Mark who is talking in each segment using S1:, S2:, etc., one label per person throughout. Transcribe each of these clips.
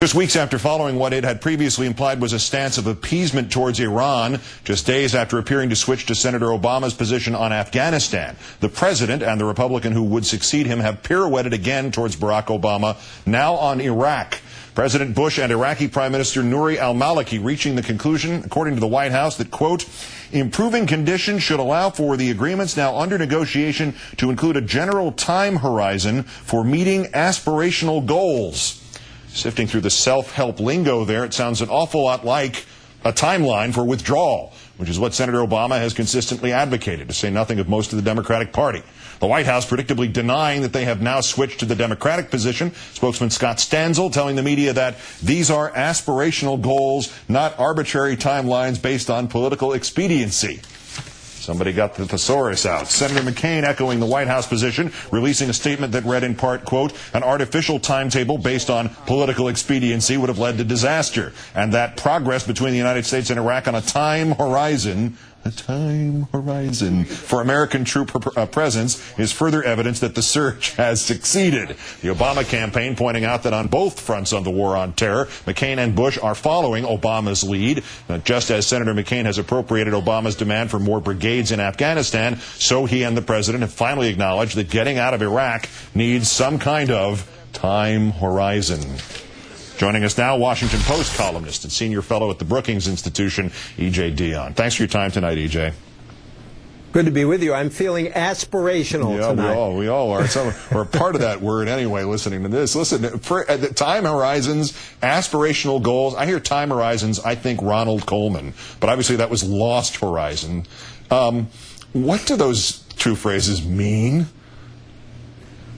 S1: Just weeks after following what it had previously implied was a stance of appeasement towards Iran, just days after appearing to switch to Senator Obama's position on Afghanistan, the president and the Republican who would succeed him have pirouetted again towards Barack Obama, now on Iraq. President Bush and Iraqi Prime Minister Nouri al-Maliki reaching the conclusion, according to the White House, that, quote, improving conditions should allow for the agreements now under negotiation to include a general time horizon for meeting aspirational goals. Sifting through the self-help lingo there, it sounds an awful lot like a timeline for withdrawal, which is what Senator Obama has consistently advocated, to say nothing of most of the Democratic Party. The White House predictably denying that they have now switched to the Democratic position. Spokesman Scott Stanzel telling the media that these are aspirational goals, not arbitrary timelines based on political expediency. Somebody got the thesaurus out. Senator McCain echoing the White House position, releasing a statement that read in part, quote, an artificial timetable based on political expediency would have led to disaster, and that progress between the United States and Iraq on a time horizon for American troop presence is further evidence that the search has succeeded. The Obama campaign pointing out that on both fronts of the war on terror, McCain and Bush are following Obama's lead. Just as Senator McCain has appropriated Obama's demand for more brigades in Afghanistan, so he and the president have finally acknowledged that getting out of Iraq needs some kind of time horizon. Joining us now, Washington Post columnist and senior fellow at the Brookings Institution, E.J. Dionne. Thanks for your time tonight, E.J.
S2: Good to be with you. I'm feeling aspirational tonight.
S1: Yeah, we all are. We're a part of that word anyway, listening to this. Listen, for time horizons, aspirational goals. I hear time horizons, I think Ronald Coleman. But obviously that was lost horizon. What do those two phrases mean?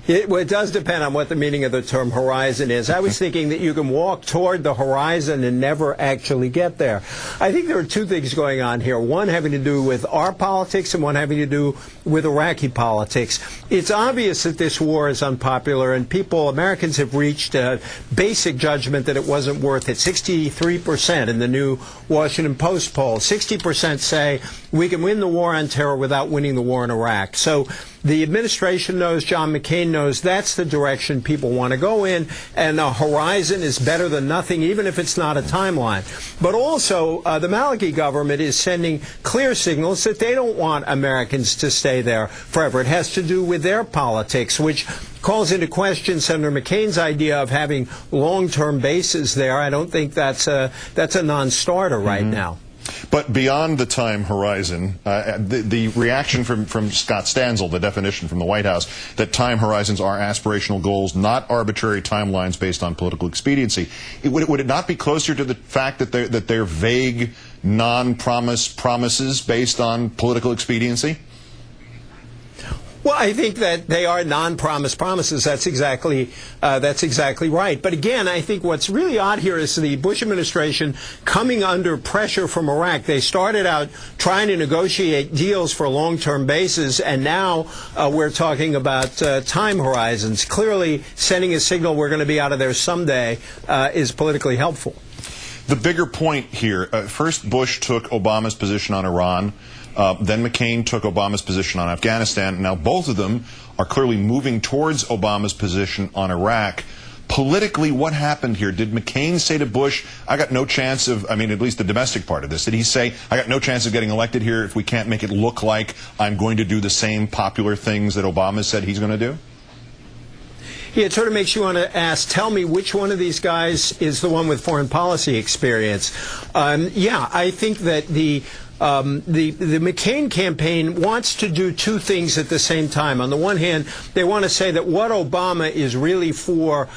S2: It does depend on what the meaning of the term horizon is. I was thinking that you can walk toward the horizon and never actually get there. I think there are two things going on here, one having to do with our politics and one having to do with Iraqi politics. It's obvious that this war is unpopular, and Americans have reached a basic judgment that it wasn't worth it. 63% in the new Washington Post poll. 60% say we can win the war on terror without winning the war in Iraq. So the administration knows, John McCain knows, that's the direction people want to go in, and a horizon is better than nothing, even if it's not a timeline. But also, the Maliki government is sending clear signals that they don't want Americans to stay there forever. It has to do with their politics, which calls into question Senator McCain's idea of having long-term bases there. I don't think that's a non-starter right now.
S1: But beyond the time horizon, the reaction from Scott Stanzel, the definition from the White House, that time horizons are aspirational goals, not arbitrary timelines based on political expediency, would it not be closer to the fact that they're vague, promises based on political expediency?
S2: Well, I think that they are non-promise promises. That's exactly right. But again, I think what's really odd here is the Bush administration coming under pressure from Iraq. They started out trying to negotiate deals for a long-term basis, and now we're talking about time horizons. Clearly, sending a signal we're going to be out of there someday is politically helpful.
S1: The bigger point here, first Bush took Obama's position on Iran. Then McCain took Obama's position on Afghanistan. Now both of them are clearly moving towards Obama's position on Iraq. Politically, what happened here? Did McCain say to Bush, I got no chance of, at least the domestic part of this, did he say, I got no chance of getting elected here if we can't make it look like I'm going to do the same popular things that Obama said he's going to do?
S2: Yeah, it sort of makes you want to ask, tell me which one of these guys is the one with foreign policy experience. Yeah, I think that the McCain campaign wants to do two things at the same time. On the one hand, they want to say that what Obama is really for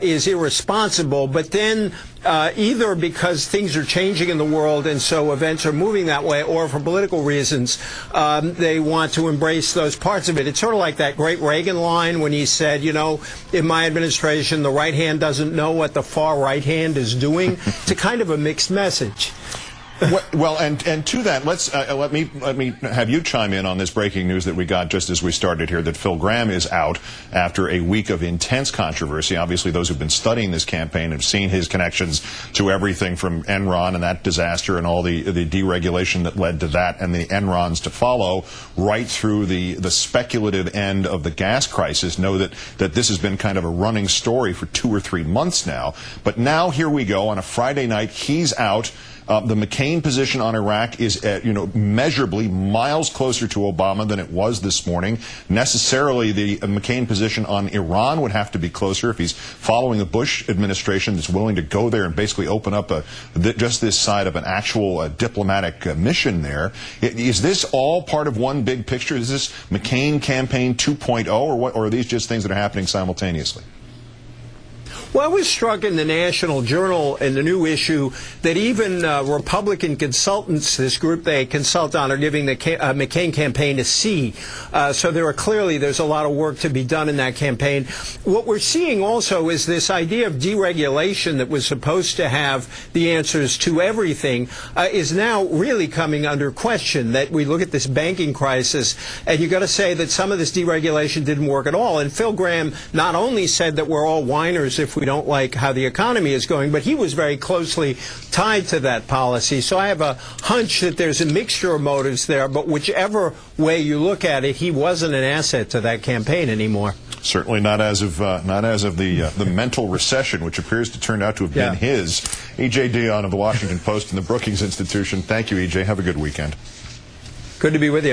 S2: is irresponsible, but then either because things are changing in the world and so events are moving that way, or for political reasons, they want to embrace those parts of it. It's sort of like that great Reagan line when he said, you know, in my administration, the right hand doesn't know what the far right hand is doing. It's a kind of a mixed message.
S1: Well, and to that, let me have you chime in on this breaking news that we got just as we started here, that Phil Gramm is out after a week of intense controversy. Obviously, those who've been studying this campaign have seen his connections to everything from Enron and that disaster and all the deregulation that led to that and the Enrons to follow, right through the speculative end of the gas crisis. Know that this has been kind of a running story for 2 or 3 months now. But now here we go on a Friday night. He's out. The McCain position on Iraq is, measurably miles closer to Obama than it was this morning. Necessarily, the McCain position on Iran would have to be closer if he's following the Bush administration that's willing to go there and basically open up just this side of an actual diplomatic mission there. Is this all part of one big picture? Is this McCain campaign 2.0, or what? Or are these just things that are happening simultaneously?
S2: Well, I was struck in the National Journal in the new issue that even Republican consultants, this group they consult on, are giving the McCain campaign a C. So there's a lot of work to be done in that campaign. What we're seeing also is this idea of deregulation that was supposed to have the answers to everything is now really coming under question. That we look at this banking crisis, and you've got to say that some of this deregulation didn't work at all. And Phil Gramm not only said that we're all whiners if we don't like how the economy is going, but he was very closely tied to that policy. So I have a hunch that there's a mixture of motives there, but whichever way you look at it, he wasn't an asset to that campaign anymore.
S1: Certainly not as of the mental recession, which appears to turn out to have been his. E.J. Dionne of the Washington Post and the Brookings Institution. Thank you, E.J. Have a good weekend.
S2: Good to be with you.